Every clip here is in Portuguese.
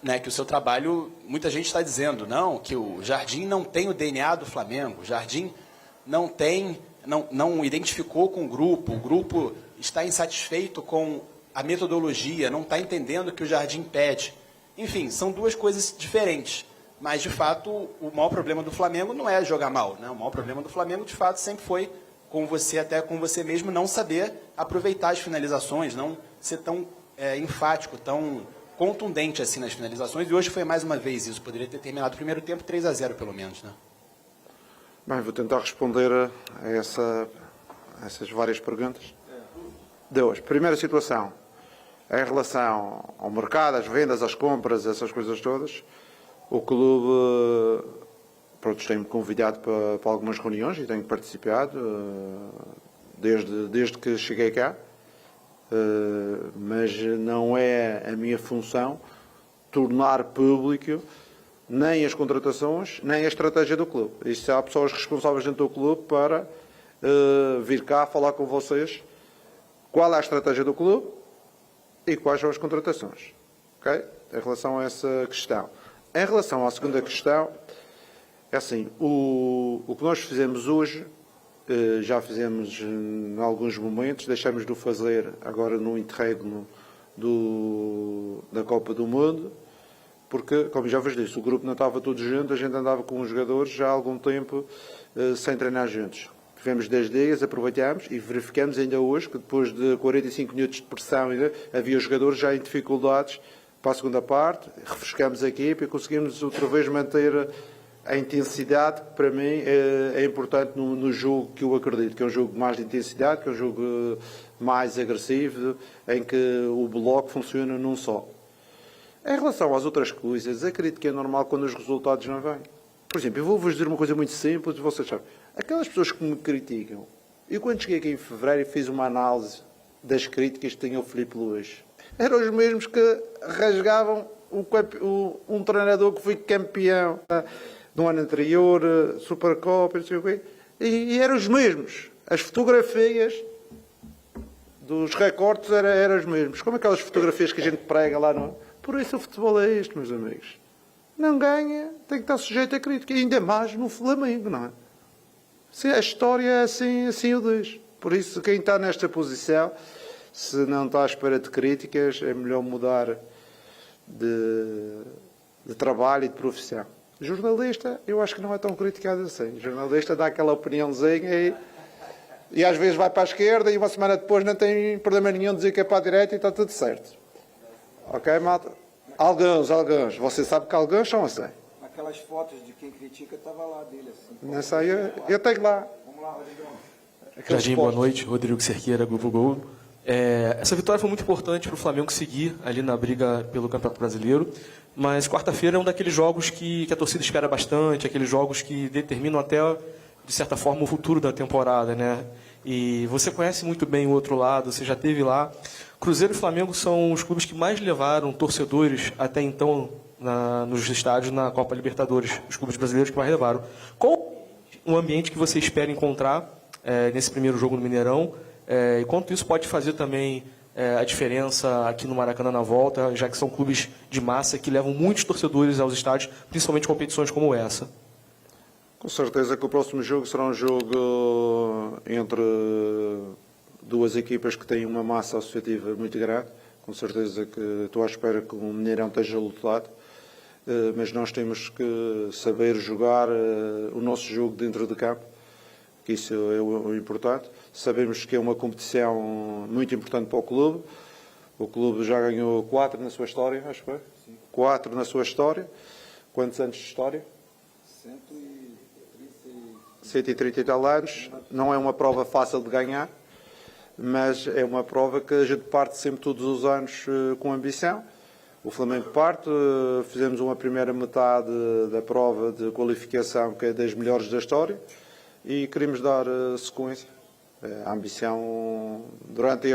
né, que o seu trabalho, muita gente está dizendo, não, que o Jardim não tem o DNA do Flamengo, o Jardim não identificou com o grupo está insatisfeito com a metodologia, não está entendendo o que o Jardim pede. Enfim, são duas coisas diferentes. Mas, de fato, o maior problema do Flamengo não é jogar mal, né? O maior problema do Flamengo, de fato, sempre foi com você, até com você mesmo, não saber aproveitar as finalizações, não ser tão enfático, tão contundente assim nas finalizações. E hoje foi mais uma vez isso. Poderia ter terminado o primeiro tempo 3-0, pelo menos, né? Bem, vou tentar responder a essas várias perguntas. De hoje. Primeira situação. Em relação ao mercado, às vendas, às compras, essas coisas todas, o clube, pronto, tem-me convidado para algumas reuniões e tenho participado desde que cheguei cá, mas não é a minha função tornar público nem as contratações, nem a estratégia do clube. Isto há pessoas responsáveis dentro do clube para vir cá falar com vocês qual é a estratégia do clube e quais são as contratações. Okay? Em relação a essa questão. Em relação à segunda questão, é assim, o que nós fizemos hoje, já fizemos em alguns momentos, deixamos de o fazer agora no interregno da Copa do Mundo, porque, como já vos disse, o grupo não estava todo junto, a gente andava com os jogadores já há algum tempo sem treinar juntos. Tivemos 10 dias, aproveitamos e verificamos ainda hoje que depois de 45 minutos de pressão havia jogadores já em dificuldades para a segunda parte, refrescamos a equipe e conseguimos outra vez manter a intensidade que para mim é importante no jogo que eu acredito, que é um jogo mais de intensidade, que é um jogo mais agressivo, em que o bloco funciona num só. Em relação às outras coisas, acredito que é normal quando os resultados não vêm. Por exemplo, eu vou-vos dizer uma coisa muito simples, vocês sabem. Aquelas pessoas que me criticam, eu quando cheguei aqui em fevereiro fiz uma análise das críticas que tinha o Filipe Luís. Eram os mesmos que rasgavam um treinador que foi campeão no ano anterior, Supercopa, não sei o quê, e eram os mesmos. As fotografias dos recortes eram os mesmos. Como aquelas fotografias que a gente prega lá no... Por isso o futebol é este, meus amigos. Não ganha, tem que estar sujeito a crítica. E ainda mais no Flamengo, não é? Se a história é assim o diz. Por isso, quem está nesta posição, se não está à espera de críticas, é melhor mudar de trabalho e de profissão. Jornalista, eu acho que não é tão criticado assim. Jornalista dá aquela opiniãozinha e às vezes vai para a esquerda e uma semana depois não tem problema nenhum de dizer que é para a direita e está tudo certo. Ok, malta? Alguns. Você sabe que alguns são assim. Aquelas fotos de quem critica estava lá dele assim. Nessa aí eu tenho lá. Vamos lá, Rodrigão. Jardim, boa noite. Rodrigo Cerqueira, Grupo Gol. Essa vitória foi muito importante para o Flamengo seguir ali na briga pelo Campeonato Brasileiro, mas quarta-feira é um daqueles jogos que a torcida espera bastante, aqueles jogos que determinam até, de certa forma, o futuro da temporada, né? E você conhece muito bem o outro lado, você já esteve lá. Cruzeiro e Flamengo são os clubes que mais levaram torcedores até então nos estádios na Copa Libertadores, os clubes brasileiros que mais levaram. Qual o ambiente que você espera encontrar nesse primeiro jogo no Mineirão? E quanto isso pode fazer também a diferença aqui no Maracanã na volta, já que são clubes de massa que levam muitos torcedores aos estádios, principalmente em competições como essa? Com certeza que o próximo jogo será um jogo entre duas equipas que têm uma massa associativa muito grande. Com certeza que estou à espera que o Mineirão esteja lotado, mas nós temos que saber jogar o nosso jogo dentro de campo, que isso é o importante. Sabemos que é uma competição muito importante para o clube. O clube já ganhou 4 na sua história, acho que foi? 4 na sua história. Quantos anos de história? 130 e tal anos. Não é uma prova fácil de ganhar, mas é uma prova que a gente parte sempre todos os anos com ambição. O Flamengo parte, fizemos uma primeira metade da prova de qualificação que é das melhores da história e queremos dar sequência. A ambição durante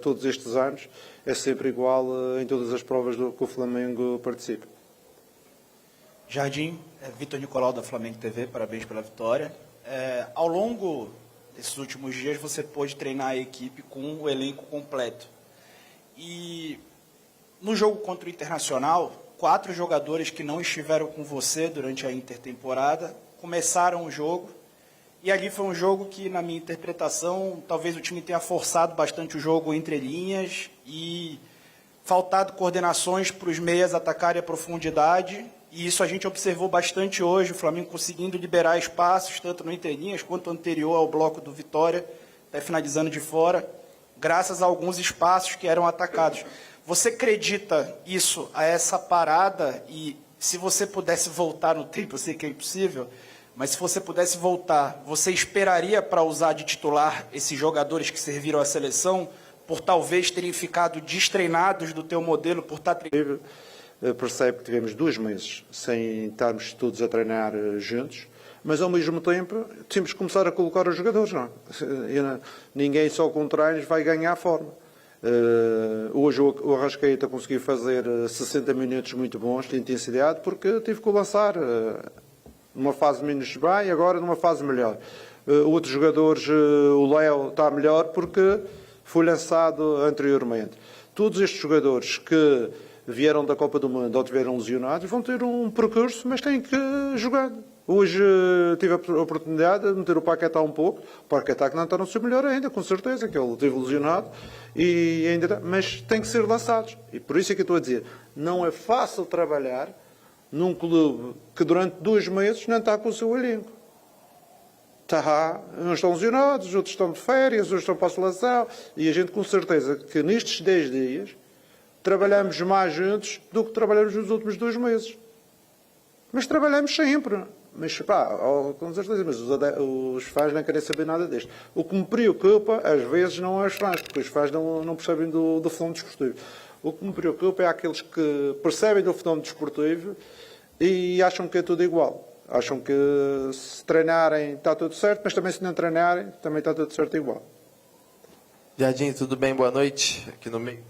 todos estes anos é sempre igual em todas as provas que o Flamengo participa. Jardim, Vitor Nicolau da Flamengo TV, parabéns pela vitória. Ao longo desses últimos dias você pôde treinar a equipe com o elenco completo. E no jogo contra o Internacional, 4 jogadores que não estiveram com você durante a intertemporada começaram o jogo. E ali foi um jogo que, na minha interpretação, talvez o time tenha forçado bastante o jogo entre linhas e faltado coordenações para os meias atacarem a profundidade. E isso a gente observou bastante hoje, o Flamengo conseguindo liberar espaços, tanto no entrelinhas quanto anterior ao bloco do Vitória, até finalizando de fora, graças a alguns espaços que eram atacados. Você acredita isso, a essa parada, e se você pudesse voltar no tempo, eu sei que é impossível, mas se você pudesse voltar, você esperaria para usar de titular esses jogadores que serviram à seleção, por talvez terem ficado destreinados do teu modelo, por estar treinando? Percebe que tivemos 2 meses sem estarmos todos a treinar juntos, mas ao mesmo tempo temos que começar a colocar os jogadores. Não é? Ninguém só com treinos vai ganhar forma. Hoje o Arrascaeta conseguiu fazer 60 minutos muito bons de intensidade porque tive que o lançar numa fase menos bem e agora numa fase melhor. Outros jogadores, o Léo está melhor porque foi lançado anteriormente. Todos estes jogadores que vieram da Copa do Mundo ou tiveram lesionados vão ter um percurso, mas têm que jogar. Hoje tive a oportunidade de meter o Paquetá um pouco. O Paquetá que não está no seu melhor ainda, com certeza, que ele teve lesionado, e ainda, mas tem que ser lançados. E por isso é que eu estou a dizer, não é fácil trabalhar num clube que durante 2 meses não está com o seu elenco. Uns estão lesionados, outros estão de férias, outros estão para a seleção, e a gente com certeza que nestes 10 dias trabalhamos mais juntos do que trabalhamos nos últimos 2 meses. Mas trabalhamos sempre. Mas, com certeza, mas os fãs não querem saber nada disto. O que me preocupa, às vezes, não é os fãs, porque os fãs não percebem do fenómeno desportivo. O que me preocupa é aqueles que percebem do fenómeno desportivo e acham que é tudo igual. Acham que se treinarem está tudo certo, mas também se não treinarem, também está tudo certo igual. Jardim, tudo bem? Boa noite. Aqui no meio.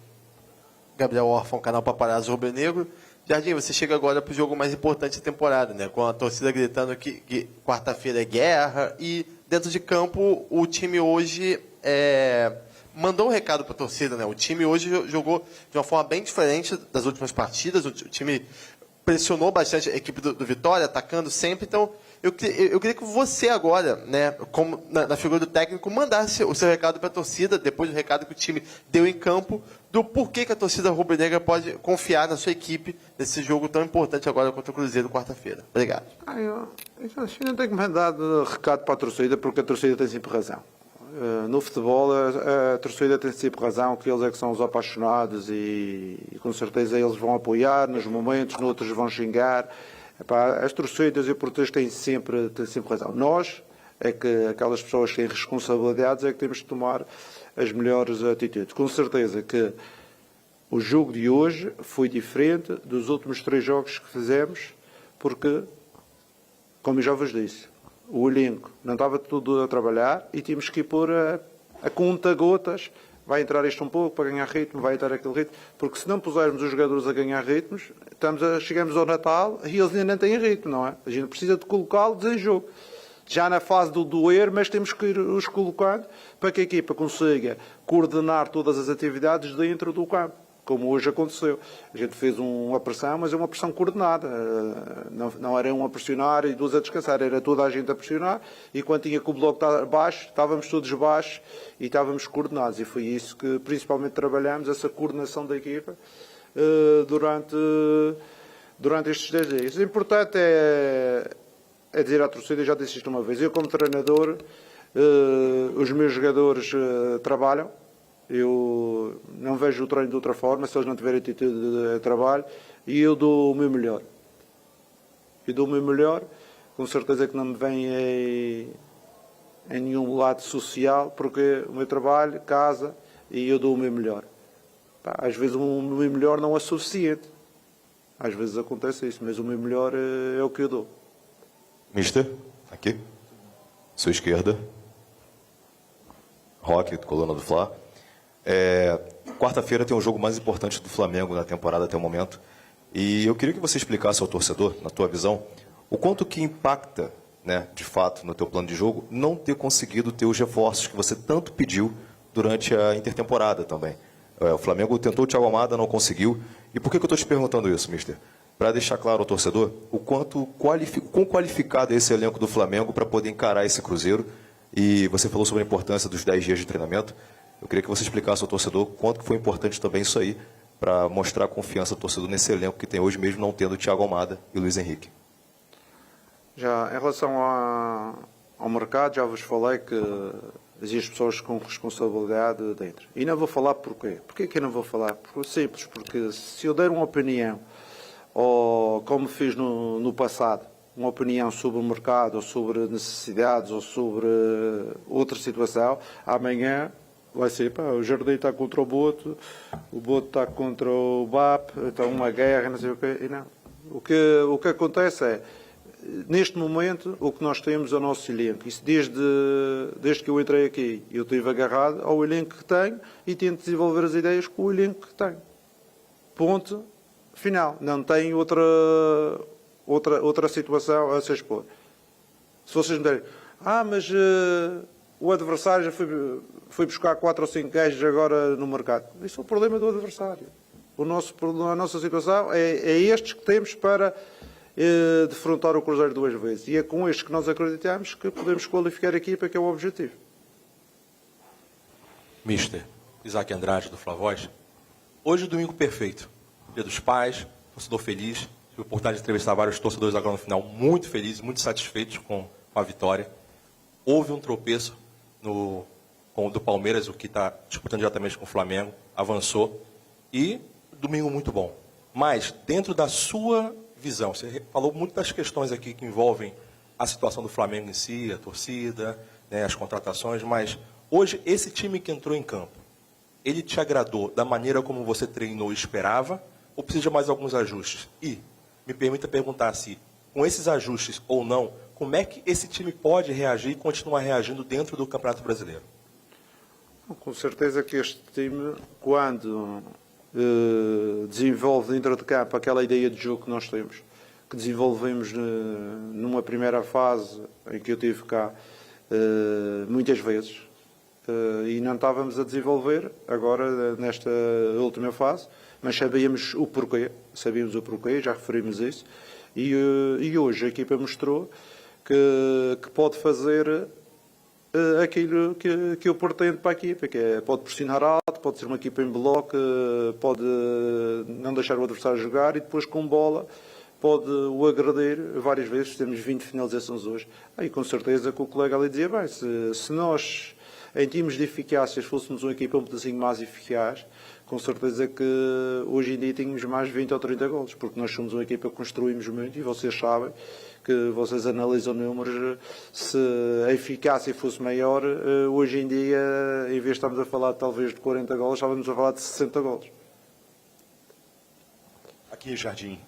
Gabriel Orfão, canal Paparazzo Rubro Negro. Jardim, você chega agora para o jogo mais importante da temporada, né? Com a torcida gritando que quarta-feira é guerra e dentro de campo o time hoje mandou um recado para a torcida, né? O time hoje jogou de uma forma bem diferente das últimas partidas. O time pressionou bastante a equipe do Vitória, atacando sempre. Então, eu queria que você agora, né, como na figura do técnico, mandasse o seu recado para a torcida, depois do recado que o time deu em campo, do porquê que a torcida rubro-negra pode confiar na sua equipe nesse jogo tão importante agora contra o Cruzeiro quarta-feira. Obrigado. Eu não tenho que mandar recado para a torcida, porque a torcida tem sempre razão. No futebol, a torcida tem sempre razão, que eles é que são os apaixonados e com certeza eles vão apoiar nos momentos, noutros vão xingar. As torcidas e portugueses têm sempre razão. Nós, é que aquelas pessoas que têm responsabilidades, é que temos que tomar as melhores atitudes. Com certeza que o jogo de hoje foi diferente dos últimos 3 jogos que fizemos, porque, como eu já vos disse, o elenco não estava tudo a trabalhar e tínhamos que ir pôr a conta-gotas. Vai entrar isto um pouco para ganhar ritmo, vai entrar aquele ritmo, porque se não pusermos os jogadores a ganhar ritmos, chegamos ao Natal e eles ainda não têm ritmo, não é? A gente precisa de colocá-los em jogo. Já na fase do doer, mas temos que ir os colocando para que a equipa consiga coordenar todas as atividades dentro do campo, como hoje aconteceu. A gente fez uma pressão, mas é uma pressão coordenada. Não era um a pressionar e 2 a descansar, era toda a gente a pressionar, e quando tinha que o bloco estar baixo, estávamos todos baixos e estávamos coordenados. E foi isso que principalmente trabalhamos, essa coordenação da equipa durante estes 10 dias. O importante é dizer à torcida, já disse isto uma vez, eu como treinador, os meus jogadores trabalham. Eu não vejo o treino de outra forma, se eles não tiverem atitude de trabalho, e eu dou o meu melhor. Eu dou o meu melhor, com certeza que não me vem em nenhum lado social, porque o meu trabalho, casa, e eu dou o meu melhor. Às vezes o meu melhor não é suficiente. Às vezes acontece isso, mas o meu melhor é o que eu dou. Mister, aqui, sua esquerda. Roque, coluna do Fla. Quarta-feira tem o jogo mais importante do Flamengo na temporada até o momento. E eu queria que você explicasse ao torcedor, na tua visão, o quanto que impacta, né, de fato, no teu plano de jogo, não ter conseguido ter os reforços que você tanto pediu durante a intertemporada também. O Flamengo tentou o Thiago Almada, não conseguiu. E por que eu estou te perguntando isso, mister? para deixar claro ao torcedor o quão qualificado é esse elenco do Flamengo para poder encarar esse Cruzeiro. E você falou sobre a importância dos 10 dias de treinamento. Eu queria que você explicasse ao torcedor quanto que foi importante também isso aí, para mostrar a confiança do torcedor nesse elenco que tem hoje, mesmo não tendo o Thiago Almada e o Luiz Henrique. Já em relação ao mercado, já vos falei que existem pessoas com responsabilidade dentro. E não vou falar porquê. Porquê que eu não vou falar? Simples, porque se eu der uma opinião, ou como fiz no passado, uma opinião sobre o mercado, ou sobre necessidades, ou sobre outra situação, amanhã vai ser, pá, o Jardim está contra o Boto está contra o BAP, então uma guerra, não sei o quê. E não. O que acontece é, neste momento, o que nós temos é o nosso elenco. Isso desde que eu entrei aqui, eu estive agarrado ao elenco que tenho e tento desenvolver as ideias com o elenco que tenho. Ponto final. Não tem outra situação a se expor. Se vocês me derem, mas o adversário já foi buscar 4 ou 5 gajos agora no mercado. Isso é o problema do adversário. A nossa situação é estes que temos para defrontar o Cruzeiro 2 vezes. E é com estes que nós acreditamos que podemos qualificar a equipa, que é o objetivo. Mister Isaac Andrade, do Flavoz. Hoje, domingo perfeito. Dia dos Pais, torcedor feliz. Tive a oportunidade de entrevistar vários torcedores agora no final, muito felizes, muito satisfeitos com a vitória. Houve um tropeço com o do Palmeiras, o que está disputando diretamente com o Flamengo, avançou. E domingo muito bom. Mas, dentro da sua visão, você falou muito das questões aqui que envolvem a situação do Flamengo em si, a torcida, né, as contratações, mas hoje esse time que entrou em campo, ele te agradou da maneira como você treinou e esperava, ou precisa de mais alguns ajustes? E me permita perguntar se, com esses ajustes ou não, como é que esse time pode reagir e continuar reagindo dentro do Campeonato Brasileiro? Com certeza que este time, quando desenvolve dentro de campo aquela ideia de jogo que nós temos, que desenvolvemos numa primeira fase em que eu estive cá muitas vezes, e não estávamos a desenvolver agora nesta última fase, mas sabíamos o porquê, já referimos isso, e hoje a equipa mostrou que pode fazer aquilo que eu pretendo para a equipa, que é, pode pressionar alto, pode ser uma equipa em bloco, pode não deixar o adversário jogar e depois com bola pode o agredir várias vezes. Temos 20 finalizações hoje. Aí com certeza que o colega ali dizia, bem, se nós em termos de eficácia fôssemos uma equipa um pedacinho mais eficaz, com certeza que hoje em dia tínhamos mais 20 ou 30 golos, porque nós somos uma equipa que construímos muito e vocês sabem que vocês analisam números, se a eficácia fosse maior, hoje em dia, em vez de estarmos a falar talvez de 40 golos, estávamos a falar de 60 golos. Aqui, Jardim.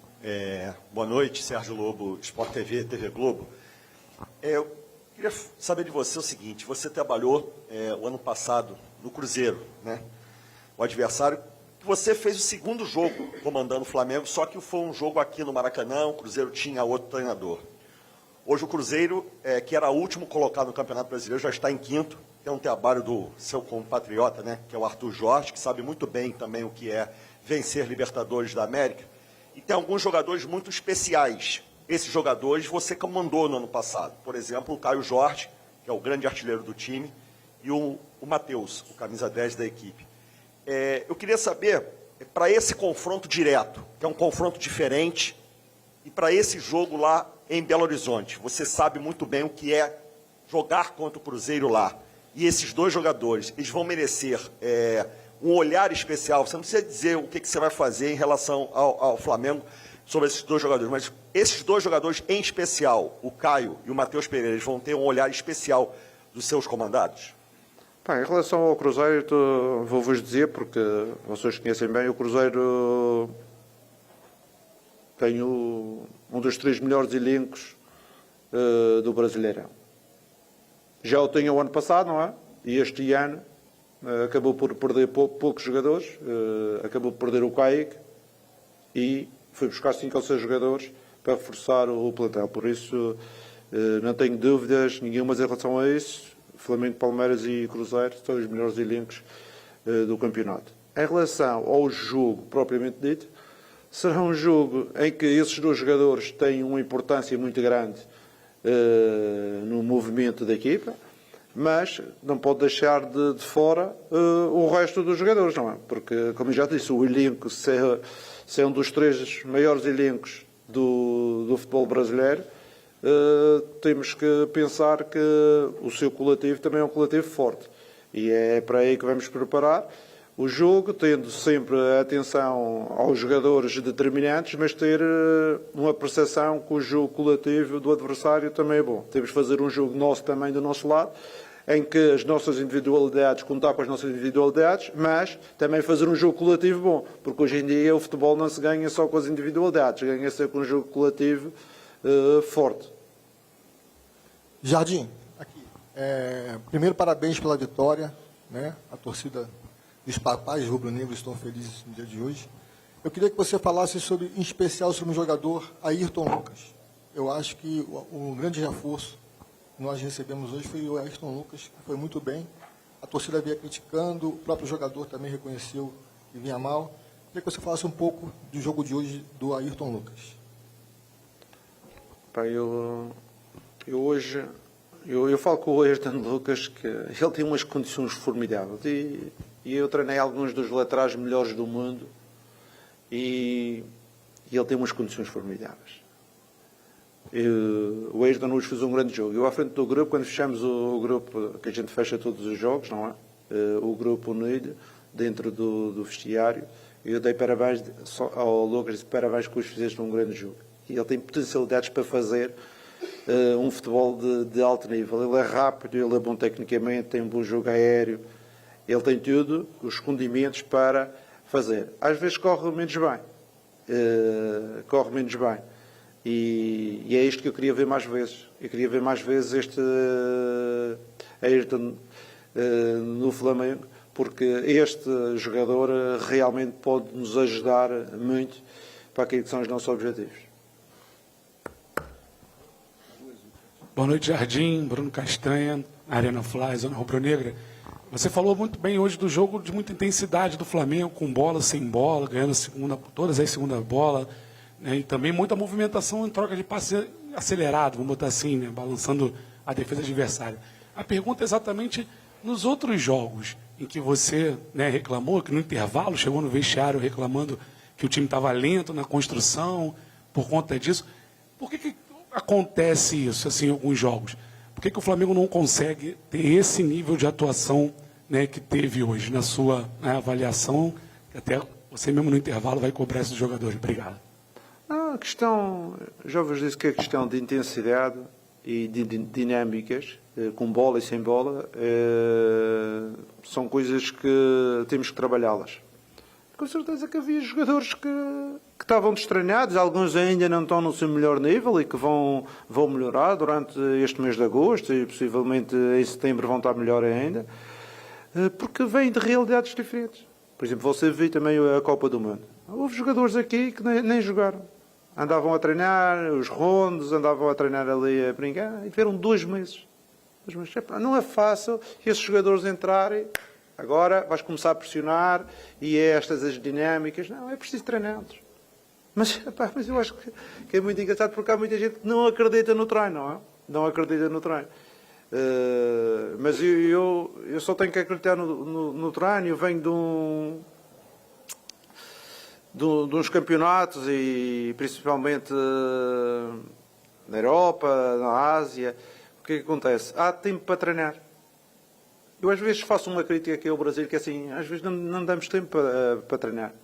Boa noite, Sérgio Lobo, Sport TV, TV Globo. Eu queria saber de você o seguinte, você trabalhou o ano passado no Cruzeiro, né? O adversário, que você fez o segundo jogo comandando o Flamengo, só que foi um jogo aqui no Maracanã, o Cruzeiro tinha outro treinador. Hoje o Cruzeiro, que era o último colocado no Campeonato Brasileiro, já está em quinto, que é um trabalho do seu compatriota, né, que é o Arthur Jorge, que sabe muito bem também o que é vencer Libertadores da América. E tem alguns jogadores muito especiais. Esses jogadores você comandou no ano passado. Por exemplo, o Caio Jorge, que é o grande artilheiro do time, e o Matheus, o camisa 10 da equipe. Eu queria saber, para esse confronto direto, que é um confronto diferente, e para esse jogo lá em Belo Horizonte, você sabe muito bem o que é jogar contra o Cruzeiro lá. E esses dois jogadores, eles vão merecer um olhar especial. Você não precisa dizer o que você vai fazer em relação ao Flamengo sobre esses dois jogadores, mas esses dois jogadores em especial, o Caio e o Matheus Pereira, eles vão ter um olhar especial dos seus comandados? Bem, em relação ao Cruzeiro, vou-vos dizer, porque vocês conhecem bem, o Cruzeiro tem um dos 3 melhores elencos do Brasileirão. Já o tinha o ano passado, não é? E este ano acabou por perder poucos jogadores, acabou por perder o Kaique e foi buscar 5 ou 6 jogadores para reforçar o plantel. Por isso, não tenho dúvidas nenhumas em relação a isso. Flamengo, Palmeiras e Cruzeiro são os melhores elencos do campeonato. Em relação ao jogo propriamente dito, será um jogo em que esses dois jogadores têm uma importância muito grande no movimento da equipa, mas não pode deixar de fora o resto dos jogadores, não é? Porque, como eu já disse, o elenco, se é um dos 3 maiores elencos do futebol brasileiro, temos que pensar que o seu coletivo também é um coletivo forte. E é para aí que vamos preparar o jogo, tendo sempre a atenção aos jogadores determinantes, mas ter uma percepção que o jogo coletivo do adversário também é bom. Temos que fazer um jogo nosso também do nosso lado, em que as nossas individualidades, contar com as nossas individualidades, mas também fazer um jogo coletivo bom, porque hoje em dia o futebol não se ganha só com as individualidades, ganha-se com um jogo coletivo forte. Jardim, aqui. Primeiro, parabéns pela vitória, né? A torcida dos papais rubro-negros estão felizes no dia de hoje. Eu queria que você falasse sobre, em especial, sobre um jogador, Ayrton Lucas. Eu acho que um grande reforço que nós recebemos hoje foi o Ayrton Lucas, que foi muito bem. A torcida vinha criticando, o próprio jogador também reconheceu que vinha mal. Eu queria que você falasse um pouco do jogo de hoje do Ayrton Lucas. Eu falo com o Ayrton Lucas que ele tem umas condições formidáveis e eu treinei alguns dos laterais melhores do mundo e ele tem umas condições formidáveis. O Ayrton Lucas fez um grande jogo. Eu à frente do grupo, quando fechamos o grupo, que a gente fecha todos os jogos, não é? O grupo unido, dentro do vestiário, eu dei parabéns ao Lucas, disse parabéns que os fizeste um grande jogo. E ele tem potencialidades para fazer um futebol de alto nível. Ele é rápido, ele é bom tecnicamente, tem um bom jogo aéreo, ele tem tudo, os condimentos para fazer. Às vezes corre menos bem. E é isto que eu queria ver mais vezes. Eu queria ver mais vezes este Ayrton no Flamengo, porque este jogador realmente pode nos ajudar muito para aquilo que são os nossos objetivos. Boa noite, Jardim. Bruno Castanha, Arena Fly, Zona Rubro-Negra. Você falou muito bem hoje do jogo de muita intensidade do Flamengo, com bola, sem bola, ganhando todas as segunda bola, né? E também muita movimentação em troca de passe acelerado, vamos botar assim, né? Balançando a defesa adversária. A pergunta é exatamente nos outros jogos em que você, né, reclamou, que no intervalo chegou no vestiário reclamando que o time estava lento na construção por conta disso. Por que acontece isso assim, em alguns jogos? Por que o Flamengo não consegue ter esse nível de atuação, né, que teve hoje, na sua, né, avaliação, que até você mesmo no intervalo vai cobrar esses jogadores? Obrigado. A questão, já vos disse que a questão de intensidade e de dinâmicas, com bola e sem bola, são coisas que temos que trabalhá-las. Com certeza que havia jogadores que estavam destranhados, alguns ainda não estão no seu melhor nível e que vão melhorar durante este mês de agosto e possivelmente em setembro vão estar melhor ainda, porque vêm de realidades diferentes. Por exemplo, você viu também a Copa do Mundo. Houve jogadores aqui que nem jogaram. Andavam a treinar, os rondos, andavam a treinar ali a brincar e tiveram 2 meses. 2 meses. Não é fácil esses jogadores entrarem. Agora vais começar a pressionar e estas as dinâmicas. Não, é preciso treiná-los. Mas eu acho que é muito engraçado porque há muita gente que não acredita no treino, não é? Não acredita no treino. Mas eu só tenho que acreditar no treino. Eu venho de uns campeonatos e principalmente na Europa, na Ásia. O que é que acontece? Há tempo para treinar. Eu às vezes faço uma crítica aqui ao Brasil que é assim, às vezes não damos tempo para treinar.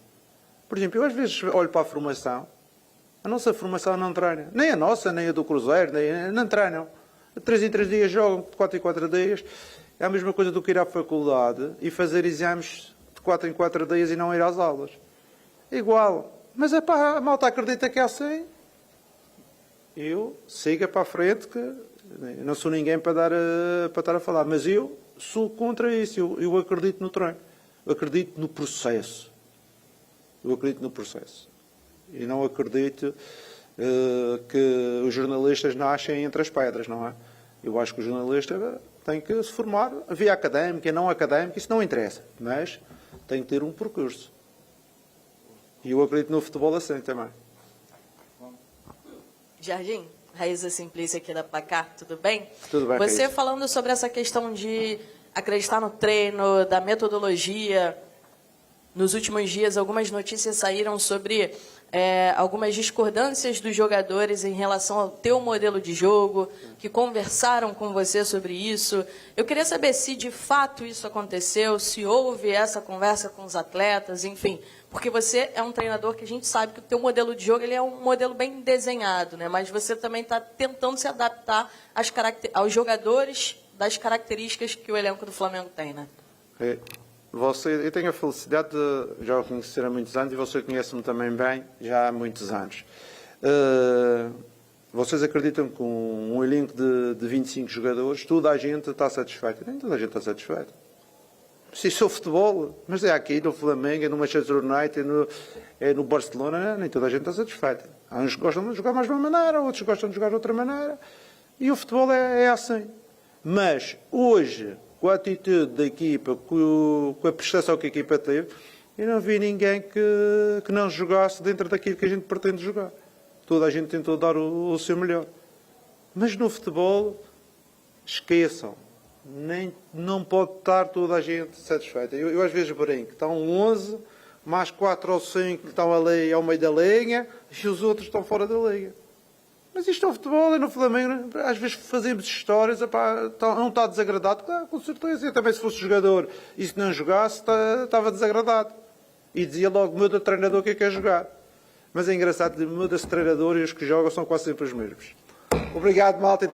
Por exemplo, eu às vezes olho para a formação, a nossa formação não treina. Nem a nossa, nem a do Cruzeiro, não treinam. De 3 em 3 dias jogam, de 4 em 4 dias. É a mesma coisa do que ir à faculdade e fazer exames de 4 em 4 dias e não ir às aulas. É igual. Mas é pá, a malta acredita que é assim. Eu siga para a frente, que eu não sou ninguém para estar a falar, mas eu sou contra isso. Eu acredito no treino. Eu acredito no processo. E não acredito que os jornalistas nascem entre as pedras, não é? Eu acho que o jornalista tem que se formar via académica, não académica, isso não interessa. Mas tem que ter um percurso. E eu acredito no futebol assim também. Jardim, Raíza Simplícia aqui da Placar, tudo bem? Tudo bem, Você Raíza. falando sobre essa questão de acreditar no treino, da metodologia, nos últimos dias algumas notícias saíram sobre algumas discordâncias dos jogadores em relação ao teu modelo de jogo, que conversaram com você sobre isso. Eu queria saber se de fato isso aconteceu, se houve essa conversa com os atletas, enfim, porque você é um treinador que a gente sabe que o teu modelo de jogo ele é um modelo bem desenhado, né? Mas você também está tentando se adaptar aos jogadores das características que o elenco do Flamengo tem, né? Eu tenho a felicidade de já o conhecer há muitos anos e você conhece-me também bem já há muitos anos. Vocês acreditam que com um elenco de 25 jogadores toda a gente está satisfeita? Nem toda a gente está satisfeita. Se isso é o futebol, mas é aqui no Flamengo, é no Manchester United, é no Barcelona, nem toda a gente está satisfeita. Há uns que gostam de jogar mais de uma maneira, outros gostam de jogar de outra maneira. E o futebol é assim. Mas hoje, com a atitude da equipa, com a prestação que a equipa teve, eu não vi ninguém que não jogasse dentro daquilo que a gente pretende jogar. Toda a gente tentou dar o seu melhor. Mas no futebol, esqueçam. Não pode estar toda a gente satisfeita. Eu às vezes brinco. Estão 11, mais 4 ou 5 que estão ali ao meio da linha e os outros estão fora da linha. Mas isto é o futebol, é no Flamengo. Às vezes fazemos histórias, não está desagradado, claro, com certeza. Eu também, se fosse jogador e se não jogasse, estava desagradado. E dizia logo, muda de treinador que quer jogar. Mas é engraçado, muda-se de treinador e os que jogam são quase sempre os mesmos. Obrigado, malta.